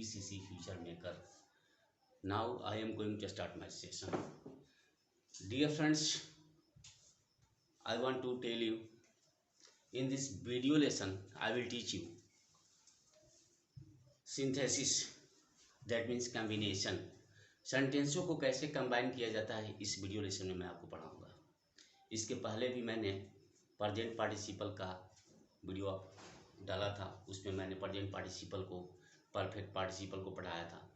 PCC Future Maker. Now I am going to start my session. Dear friends, I want to tell you, in this video lesson I will teach you synthesis, that means combination. सेंटेंसों को कैसे combine किया जाता है इस video lesson में मैं आपको पढ़ाऊंगा। इसके पहले भी मैंने प्रेजेंट पार्टिसिपल का वीडियो डाला था, उसमें मैंने प्रेजेंट पार्टिसिपल को, परफेक्ट पार्टिसिपल को पढ़ाया था।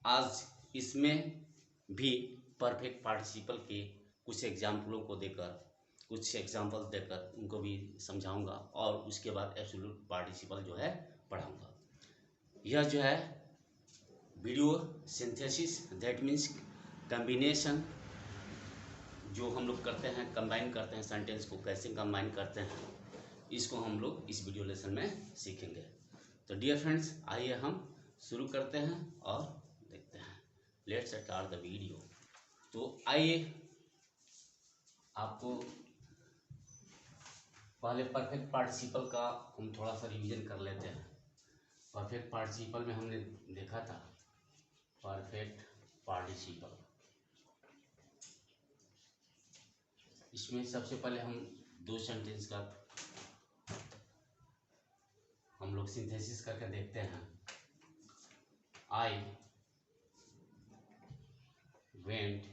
आज इसमें भी परफेक्ट पार्टिसिपल के कुछ एग्जाम्पलों को देकर, कुछ एग्जाम्पल देकर उनको भी समझाऊंगा और उसके बाद एब्सोल्यूट पार्टिसिपल जो है पढ़ाऊंगा। यह जो है video synthesis, that means combination, जो हम लोग करते हैं, कंबाइन करते हैं, सेंटेंस को कैसे कंबाइन करते हैं, इसको हम लोग इस वीडियो लेसन में सीखेंगे। तो डियर फ्रेंड्स, आइए हम शुरू करते हैं और देखते हैं। Let's start the video. तो आइए आपको पहले परफेक्ट पार्टिसिपल का हम थोड़ा सा रिवीजन कर लेते हैं। परफेक्ट पार्टिसिपल में हमने देखा था परफेक्ट पार्टिसिपल, इसमें सबसे पहले हम दो सेंटेंस का हम लोग सिंथेसिस करके देखते हैं। I went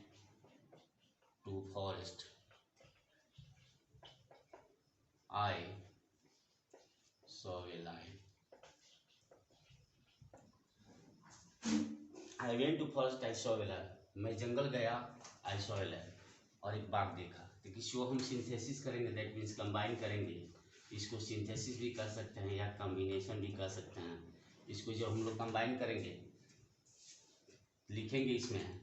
to forest, I saw a lion. I went to forest, I saw a lion, मैं जंगल गया, आई सॉ ए लायन, और एक बाघ देखा। तो किसी हम सिंथेसिस करेंगे, दैट मीन्स कंबाइन करेंगे। इसको सिंथेसिस भी कर सकते हैं या कॉम्बिनेशन भी कर सकते हैं। इसको जब हम लोग कंबाइन करेंगे, लिखेंगे, इसमें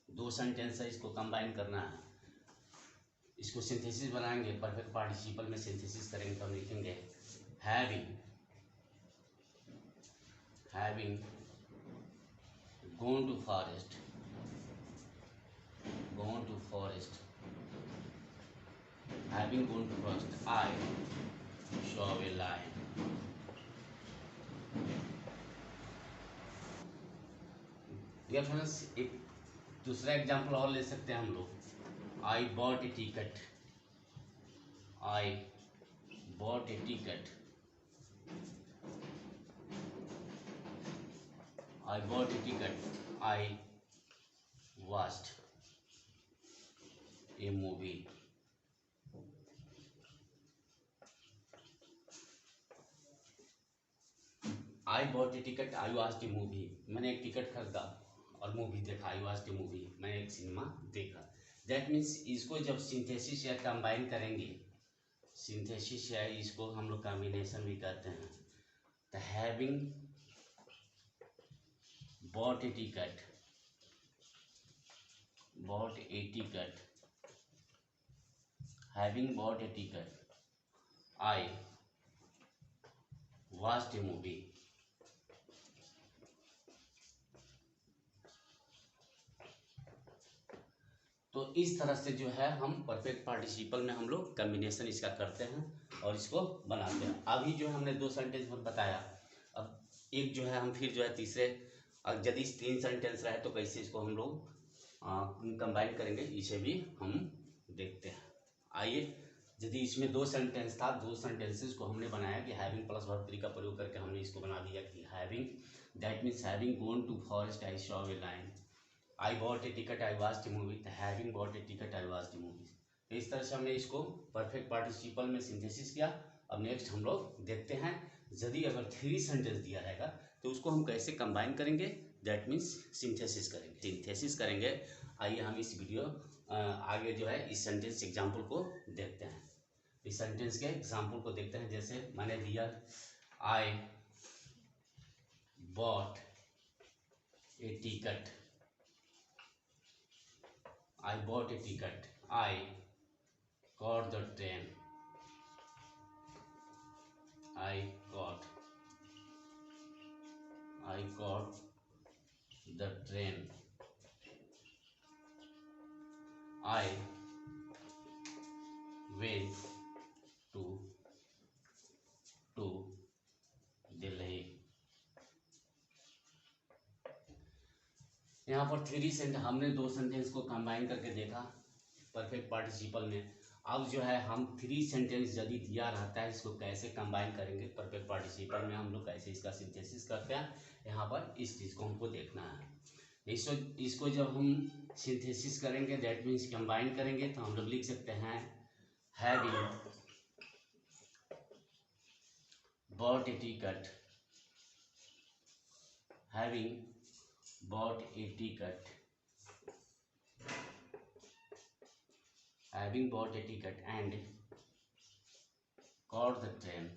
दो सेंटेंस है, इसको कंबाइन करना है, इसको सिंथेसिस बनाएंगे। परफेक्ट पार्टिसिपल में सिंथेसिस करेंगे तो हम लिखेंगे having gone to forest, having gone to forest, I saw a lion. Dear friends, एक दूसरा एग्जाम्पल और ले सकते हैं हम लोग। I bought a ticket, I bought a ticket, I bought a ticket, I watched a movie. I bought a ticket, I watched a movie, मैंने एक टिकट खरीदा और मूवी देखा। आई वॉच्ड ए मूवी, मैंने एक सिनेमा देखा। दैट मीन्स इसको जब सिंथेसिस या कंबाइन करेंगे, सिंथेसिस या इसको हम लोग कॉम्बिनेशन भी कहते हैं। तो having bought a ticket, having bought a ticket, I watched a movie. तो इस तरह से जो है हम परफेक्ट पार्टिसिपल में हम लोग कॉम्बिनेशन इसका करते हैं और इसको बनाते हैं। अभी जो हमने दो सेंटेंस में बताया, अब एक जो है हम फिर जो है तीसरे, यदि तीन सेंटेंस रहे तो कैसे इसको हम लोग कंबाइन करेंगे, इसे भी हम देखते हैं। आइए, यदि इसमें दो सेंटेंस था, दो सेंटेंसेस को हमने बनाया कि हैविंग प्लस वर्ब 3 का प्रयोग करके हमने इसको बना दिया कि having, that means having gone to forest, I saw a lion, I bought a ticket, I watched a movie, having bought a ticket, I watched a movie. तो इस तरह से हमने इसको परफेक्ट पार्टिसिपल में सिंथेसिस किया। अब नेक्स्ट हम लोग देखते हैं, यदि अगर 3 सेंटेंस दिया रहेगा तो उसको हम कैसे कंबाइन करेंगे, दैट मीन्स सिंथेसिस करेंगे। आइए हम इस वीडियो आगे जो है इस सेंटेंस एग्जाम्पल को देखते हैं। इस सेंटेंस के एग्जाम्पल को देखते हैं। जैसे मैंने दिया, आई bought a ticket, I bought a ticket, I caught the train, I caught the train, I went to Delhi, यहाँ पर थ्री सेंटेंस, हमने दो सेंटेंस को कंबाइन करके देखा परफेक्ट पार्टिसिपल में। अब जो है हम थ्री सेंटेंस यदि दिया रहता है इसको कैसे कंबाइन करेंगे परफेक्ट पार्टिसिपल में, हम लोग कैसे इसका सिंथेसिस करते हैं, यहाँ पर इस चीज़ को हमको देखना है। इसको जब हम सिंथेसिस करेंगे दैट मीन्स कंबाइन करेंगे तो हम लोग लिख सकते हैं having bought a ticket, having bought a ticket, having bought a ticket and caught the train,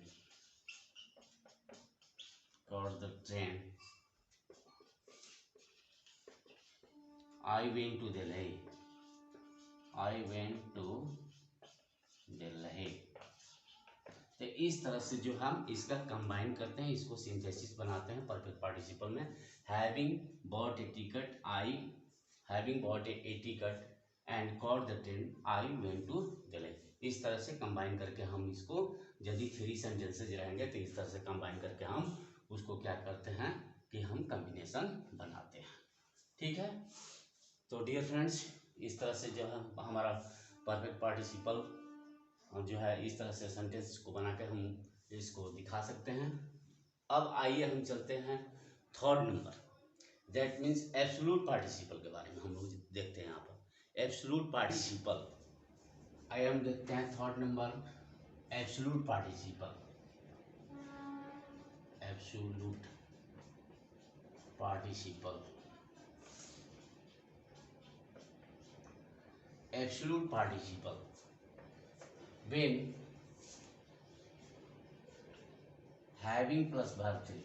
I went to Delhi, तो इस तरह से जो हम इसका कंबाइन करते हैं, इसको सिंथेसिस बनाते हैं परफेक्ट पार्टिसिपल में। Having bought a ticket, having bought a ticket and caught the train, I went to Delhi. इस तरह से कंबाइन करके हम इसको, यदि थ्री सेंटेंसेज रहेंगे तो इस तरह से कंबाइन करके हम उसको क्या करते हैं कि हम कॉम्बिनेशन बनाते हैं। ठीक है, तो डियर फ्रेंड्स, इस तरह से जो है हमारा परफेक्ट पार्टिसिपल जो है इस तरह से सेंटेंस को बना के हम इसको दिखा सकते हैं। अब आइए हम चलते हैं third number, that means absolute participle के बारे में हम लोग देखते हैं। यहाँ पर एब्सोल्यूट पार्टिसिपल, आइए हम देखते हैं third number absolute participle. Absolute participle, absolute participle when having plus verb 3,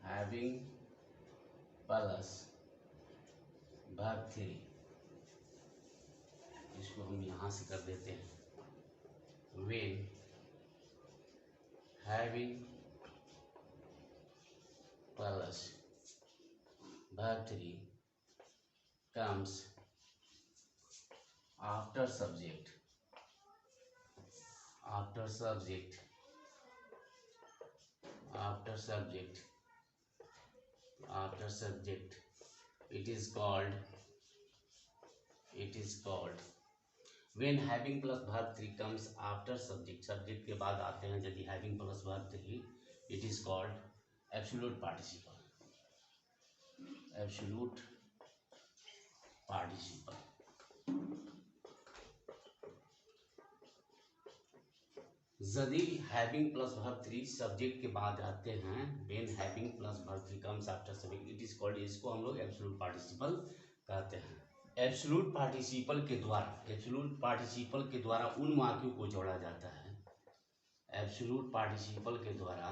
having plus verb 3, इसको हम यहां से कर देते हैं। when having plus verb 3 comes after subject, after subject, after subject, after subject, it is called when having plus verb 3 comes after subject, subject के बाद आते हैं यदि having plus verb 3, it is called absolute participle, absolute participle। यदि having plus verb 3 subject के बाद आते हैं, when having plus verb 3 comes after subject, it is called, इसको हम लोग एब्सोल्यूट पार्टिसिपल कहते हैं। एब्सोल्यूट पार्टिसिपल के द्वारा, एब्सोल्यूट पार्टिसिपल के द्वारा उन वाक्यों को जोड़ा जाता है, एब्सोल्यूट पार्टिसिपल के द्वारा,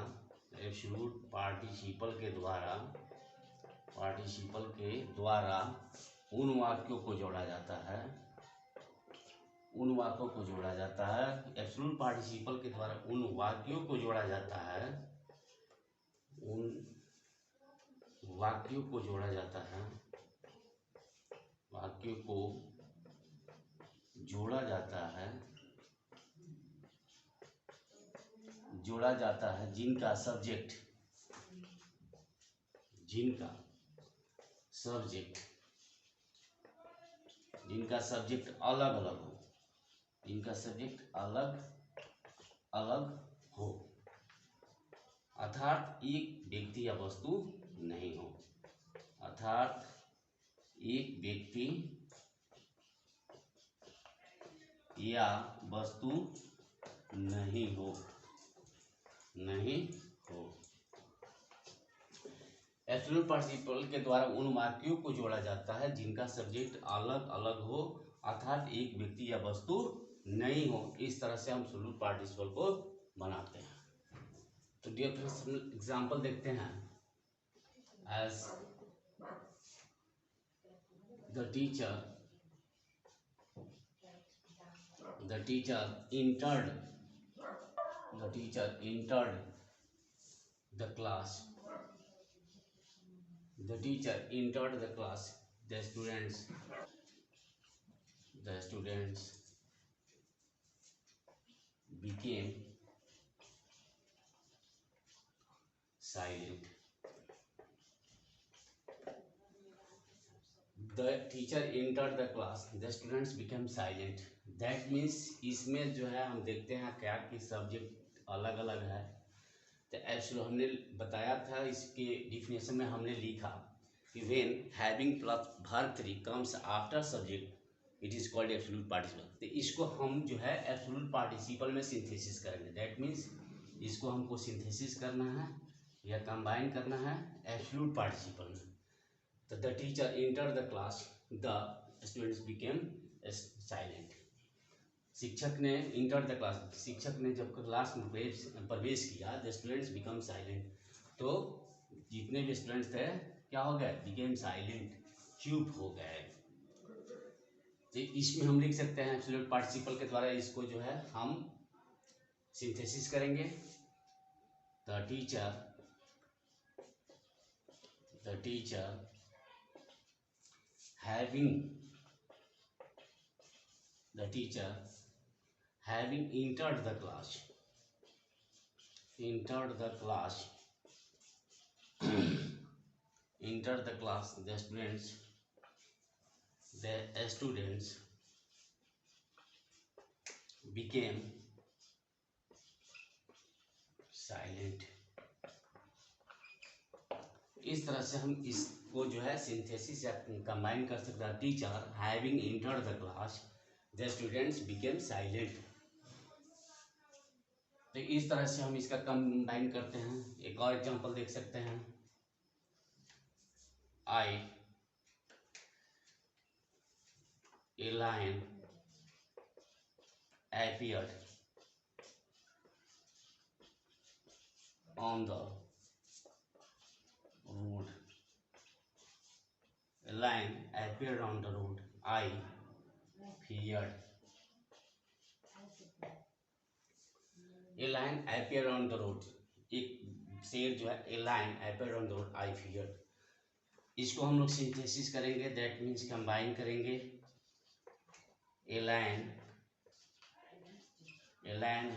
एब्सोल्यूट पार्टिसिपल के द्वारा, पार्टिसिपल के द्वारा उन वाक्यों को जोड़ा जाता है, उन वाक्यों को जोड़ा जाता है। एब्सोल्यूट पार्टिसिपल के द्वारा उन वाक्यों को जोड़ा जाता है, उन वाक्यों को जोड़ा जाता है, वाक्यों को जोड़ा जाता है, जोड़ा जाता है जिनका सब्जेक्ट, जिनका सब्जेक्ट, जिनका सब्जेक्ट अलग अलग हो, जिनका सब्जेक्ट अलग अलग हो, अर्थात एक व्यक्ति या वस्तु नहीं हो, अर्थात एक व्यक्ति या वस्तु नहीं हो, नहीं हो। एब्सोल्यूट पार्टिसिपल के द्वारा उन वाक्यों को जोड़ा जाता है जिनका सब्जेक्ट अलग अलग हो, अर्थात एक व्यक्ति या वस्तु नहीं हो। इस तरह से हम एब्सोल्यूट पार्टिसिपल को बनाते हैं। तो डियर फ्रेंड्स, हम एग्जांपल देखते हैं। As the teacher entered the class, the teacher entered the class, the students became silent, the teacher enter the class, the students become silent. That means इसमें जो है हम देखते हैं क्या कि सब्जेक्ट अलग अलग है। तो एब्सोल्यूट हमने बताया था, इसके डिफिनेशन में हमने लिखा कि when having plus verb 3 comes after subject it is called absolute participle. तो इसको हम जो है एब्सोल्यूट पार्टिसिपल में सिंथेसिस करेंगे। दैट मीन्स इसको हमको सिंथेसिस करना है या कंबाइन करना है एब्सोल्यूट पार्टिसिपल में। तो the teacher enter the class, the students became silent. शिक्षक ने इंटर द क्लास, शिक्षक ने जब क्लास में प्रवेश किया, द स्टूडेंट्स बिकम साइलेंट, तो जितने भी स्टूडेंट्स थे क्या हो गए, बिकेम साइलेंट, चुप हो गए। तो इसमें हम लिख सकते हैं एब्सोल्यूट पार्टिसिपल के द्वारा, इसको जो है हम सिंथेसिस करेंगे। The teacher having entered the class, the students became silent। इस तरह से हम इसको जो है सिंथेसिस या कंबाइन कर सकते हैं। Teacher having entered the class, the students became silent. तो इस तरह से हम इसका कंबाइन करते हैं। एक और एग्जांपल देख सकते हैं। A lion appeared on the road. A lion appeared on the road. I feared. A lion appeared on the road. एक शेर जो है, a lion appeared on the road. I feared. इसको हम लोग सिंथेसिस करेंगे। दैट मीन्स कंबाइन करेंगे। A lion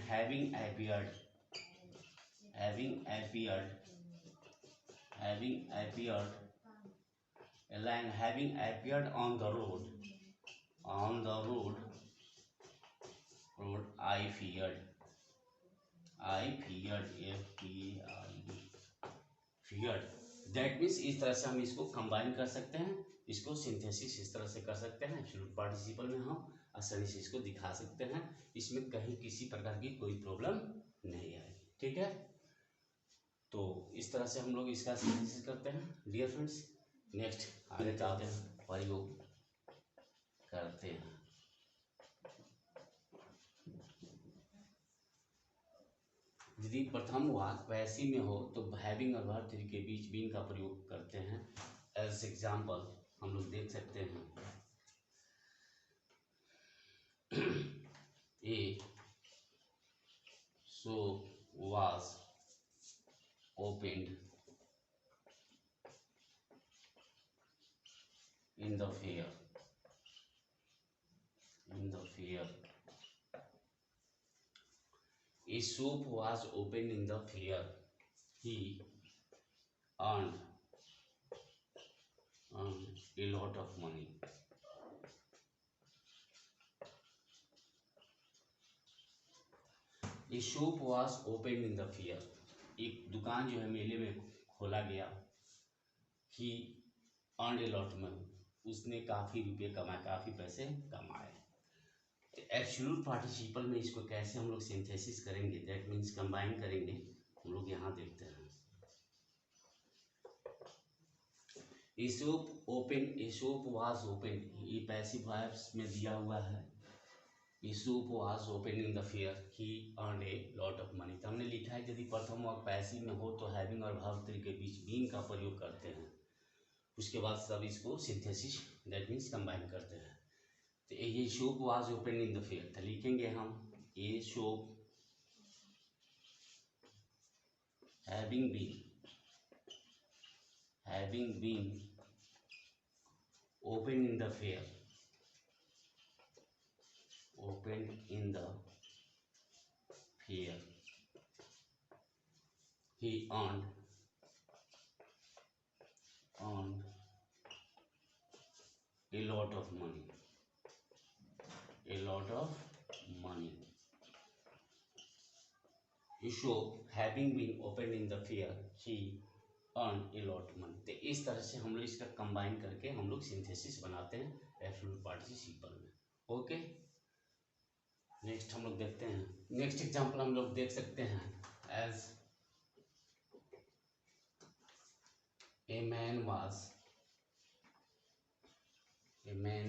having appeared a lion having appeared on the road, I feared, feared। That means इस तरह से हम इसको कंबाइन कर सकते हैं, इसको सिंथेसिस इस तरह से कर सकते हैं। एब्सोल्यूट पार्टिसिपल में हम आसानी से इसको दिखा सकते हैं, इसमें कहीं किसी प्रकार की कोई प्रॉब्लम नहीं आएगी। ठीक है, तो इस तरह से हम लोग इसका सिंथेसिस करते हैं। डियर फ्रेंड्स, नेक्स्ट आगे चलते हैं, प्रयोग करते हैं। यदि प्रथम वाक्य वैसी में हो तो हैविंग और वर्ब 3 के बीच बीन का प्रयोग करते हैं। एज एग्जाम्पल हम लोग देख सकते हैं, ए shop was opened in the fair, a shop was opened in the fair, he earned a lot of money। A shop was opened in the fair, एक दुकान जो है मेले में खोला गया। He earned a lot of money, उसने काफी रुपए कमाए, काफी पैसे कमाए। एब्सोल्यूट पार्टिसिपल में इसको कैसे हम लोग सिंथेसिस करेंगे, दैट मीन्स कंबाइन करेंगे, हम लोग यहाँ देखते हैं। ए shop open, A shop was open, ये पैसिव वॉइस में दिया हुआ है। ए shop was open in the fair, he earned a lot of money. तो हमने लिखा है यदि प्रथम वाक्य पैसिव में हो तो हैविंग और वर्ब 3 के बीच बीन का प्रयोग करते हैं। उसके बाद सब इसको सिंथेसिस दैट मीन्स कंबाइन करते हैं। तो ये shop was open in the fair, तो लिखेंगे हम a shop having been open in the fair, he earned a lot of money, a lot of money. You show having been opened in the fair, she earned a lot of money. तो इस तरह से हम लोग इसका combine करके हम लोग सिंथेसिस बनाते हैं एब्सोल्यूट पार्टिसिपल में. ओके, नेक्स्ट हम लोग देखते हैं. नेक्स्ट एग्जांपल हम लोग देख सकते हैं as a man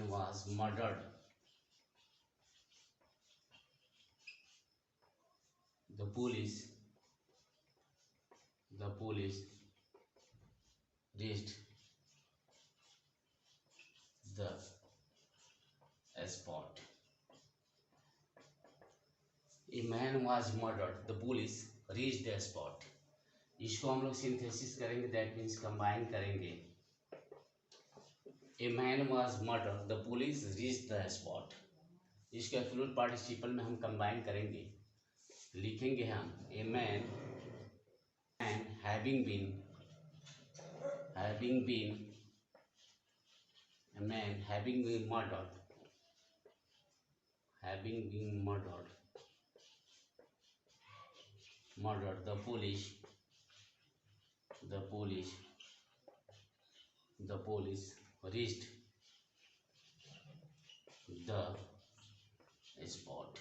was murdered. The police reached the spot. A man was murdered. The police reached the spot. इसको हम लोग सिंथेसिस करेंगे, दैट मीन्स कंबाइन करेंगे. A man was murder, the police reached the spot. इसके absolute participle में हम combine करेंगे, लिखेंगे हम a man and having been a man having been murdered, the police reached the spot.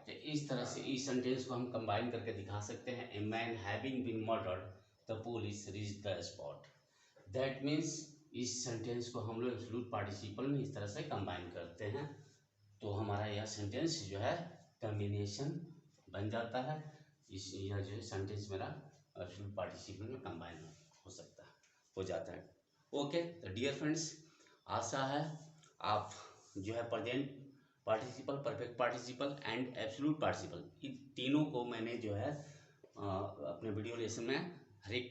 तो इस तरह से इस सेंटेंस को हम कंबाइन करके दिखा सकते हैं. A man having been murdered, the police reached the spot. That means इस सेंटेंस को हम लोग एब्सोल्यूट पार्टिसिपल में इस तरह से कंबाइन करते हैं, तो हमारा यह सेंटेंस जो है कॉम्बिनेशन बन जाता है. यह जो है सेंटेंस मेरा एब्सोल्यूट पार्टिसिपल में कंबाइन हो जाता है. ओके, तो डियर फ्रेंड्स, आशा है आप जो है present participle, perfect participle and absolute participle, इन तीनों को मैंने जो है अपने वीडियो लेसन में, हर एक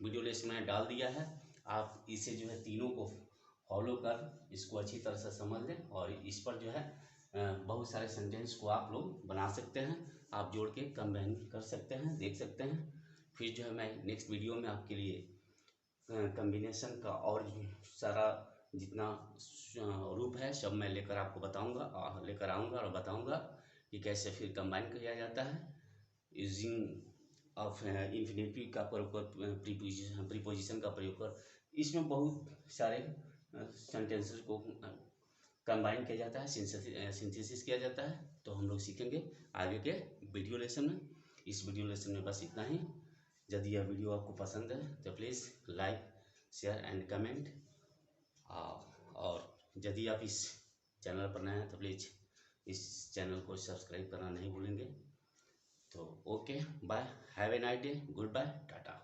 वीडियो लेसन में डाल दिया है. आप इसे जो है तीनों को फॉलो कर इसको अच्छी तरह से समझ लें, और इस पर जो है बहुत सारे सेंटेंस को आप लोग बना सकते हैं, आप जोड़ के कंबाइन कर सकते हैं, देख सकते हैं. फिर जो है मैं नेक्स्ट वीडियो में आपके लिए कॉम्बिनेशन का और सारा जितना रूप है सब मैं लेकर आपको लेकर आऊँगा और बताऊँगा कि कैसे फिर कंबाइन किया जाता है यूजिंग ऑफ इन्फिनेटिव का प्रयोग कर, प्रीपोजिशन का प्रयोग कर. इसमें बहुत सारे सेंटेंसेस को कंबाइन किया जाता है, सिंथेसिस किया जाता है. तो हम लोग सीखेंगे आगे के वीडियो लेसन में. इस वीडियो लेसन में बस इतना ही. यदि यह वीडियो आपको पसंद है तो please like, share and comment. और यदि आप इस चैनल पर नए हैं तो प्लीज़ इस चैनल को सब्सक्राइब करना नहीं भूलेंगे. तो okay, bye, have a nice day, goodbye, Tata.